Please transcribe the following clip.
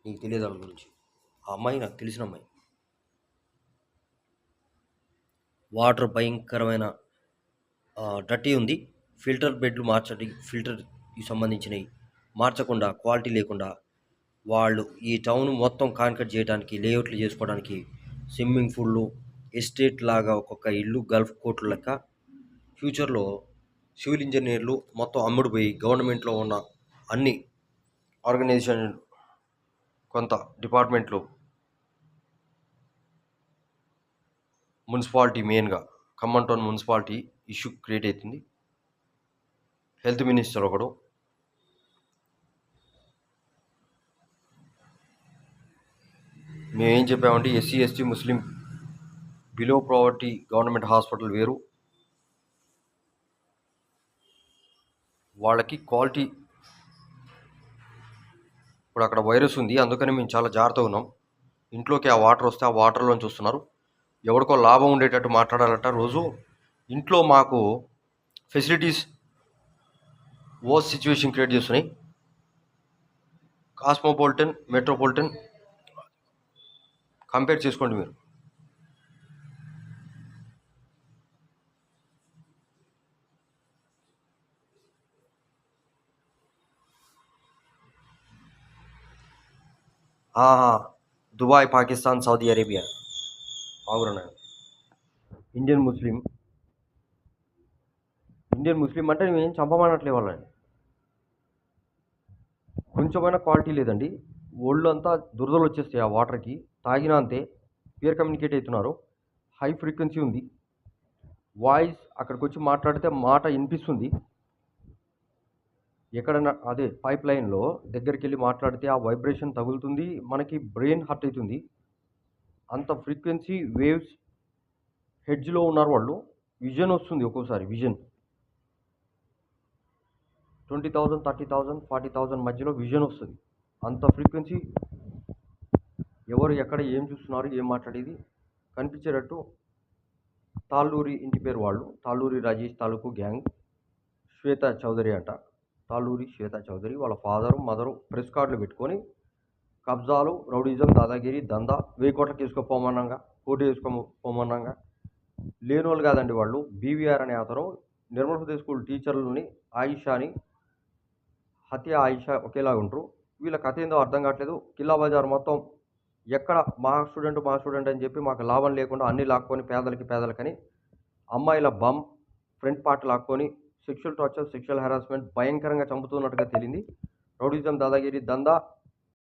నీకు తెలియదు వాళ్ళ గురించి. ఆ అమ్మాయి నాకు తెలిసిన అమ్మాయి. వాటర్ భయంకరమైన డర్టీ ఉంది. ఫిల్టర్ బెడ్లు మార్చడం, ఫిల్టర్కి సంబంధించినవి మార్చకుండా, క్వాలిటీ లేకుండా వాళ్ళు ఈ టౌన్ మొత్తం కాన్కట్ చేయడానికి, లేఅవుట్లు చేసుకోవడానికి, స్విమ్మింగ్ పూల్లు, ఎస్టేట్ లాగా ఒక్కొక్క ఇల్లు గల్ఫ్ కోర్టుల లెక్క ఫ్యూచర్లో సివిల్ ఇంజనీర్లు మొత్తం అమ్ముడుపోయి గవర్నమెంట్లో ఉన్న అన్ని ఆర్గనైజేషన్, కొంత డిపార్ట్మెంట్లు, మున్సిపాలిటీ, మెయిన్గా Khammam town municipality issue create అవుతుంది. హెల్త్ మినిస్టర్ ఒకడు, మేమేం చెప్పామంటే ఎస్సీ ఎస్టీ ముస్లిం బిలో ప్రావర్టీ గవర్నమెంట్ హాస్పిటల్ వేరు, వాళ్ళకి క్వాలిటీ. ఇప్పుడు అక్కడ వైరస్ ఉంది, అందుకని మేము చాలా జాగ్రత్తగా ఉన్నాం. ఇంట్లోకి ఆ వాటర్ వస్తే ఆ వాటర్లోంచి వస్తున్నారు. ఎవరికో లాభం ఉండేటట్టు మాట్లాడాలట. రోజు ఇంట్లో మాకు ఫెసిలిటీస్ వర్స్ సిచ్యువేషన్ క్రియేట్ చేస్తున్నాయి. కాస్మోపాలిటన్, మెట్రోపాలిటన్ కంపేర్ చేసుకోండి మీరు. దుబాయ్, పాకిస్తాన్, సౌదీ అరేబియా బాగున్నాయి. ఇండియన్ ముస్లిం అంటే మేము చంపమనట్లే వాళ్ళని. కొంచెమైనా క్వాలిటీ లేదండి. ఒళ్ళు అంతా దురదలు వచ్చేస్తాయి ఆ వాటర్కి. తాగినా అంతే. క్లియర్ కమ్యూనికేట్ అవుతున్నారు. హై ఫ్రీక్వెన్సీ ఉంది. వాయిస్ అక్కడికి వచ్చి మాట్లాడితే మాట వినిపిస్తుంది. ఎక్కడన్నా అదే పైప్ లైన్లో దగ్గరికి వెళ్ళి మాట్లాడితే ఆ వైబ్రేషన్ తగులుతుంది, మనకి బ్రెయిన్ హర్ట్ అవుతుంది. అంత ఫ్రీక్వెన్సీ వేవ్స్ హెడ్జ్లో ఉన్నారు వాళ్ళు. విజన్ వస్తుంది ఒక్కోసారి. విజన్ 20,000, 30,000, 40,000 మధ్యలో విజన్ వస్తుంది. అంత ఫ్రీక్వెన్సీ. ఎవరు ఎక్కడ ఏం చూస్తున్నారు, ఏం మాట్లాడేది కనిపించేటట్టు. తాళ్ళూరి ఇంటి పేరు వాళ్ళు, తాళ్ళూరి రాజేష్ తాలూకు గ్యాంగ్. శ్వేత చౌదరి అంట, తాళ్ళూరి శ్వేత చౌదరి. వాళ్ళ ఫాదరు మదరు ప్రెస్ కార్డులు పెట్టుకొని కబ్జాలు, రౌడీజం, దాదాగిరి, దందా, 1000 కోట్లకి వేసుకోపోమన్నాగా, కోటి వేసుకోపోమన్నాగా. లేని వాళ్ళు కాదండి వాళ్ళు. బీవీఆర్ అనే అతను నిర్మల్ హృదయ స్కూల్ టీచర్లని, ఆయిషాని, హత్య ఆయిషా ఒకేలాగా ఉంటారు. వీళ్ళ కథ ఏందో అర్థం కావట్లేదు. కిల్లా బజార్ మొత్తం ఎక్కడ మా స్టూడెంట్ అని చెప్పి మాకు లాభం లేకుండా అన్ని లాక్కొని పేదలకని అమ్మాయిల ఫ్రంట్ పార్ట్ లాక్కొని సెక్షువల్ టార్చర్, సెక్షువల్ హెరాస్మెంట్ భయంకరంగా చంపుతున్నట్టుగా తెలియంది. రౌడీజం, దాదాగిరి, దందా,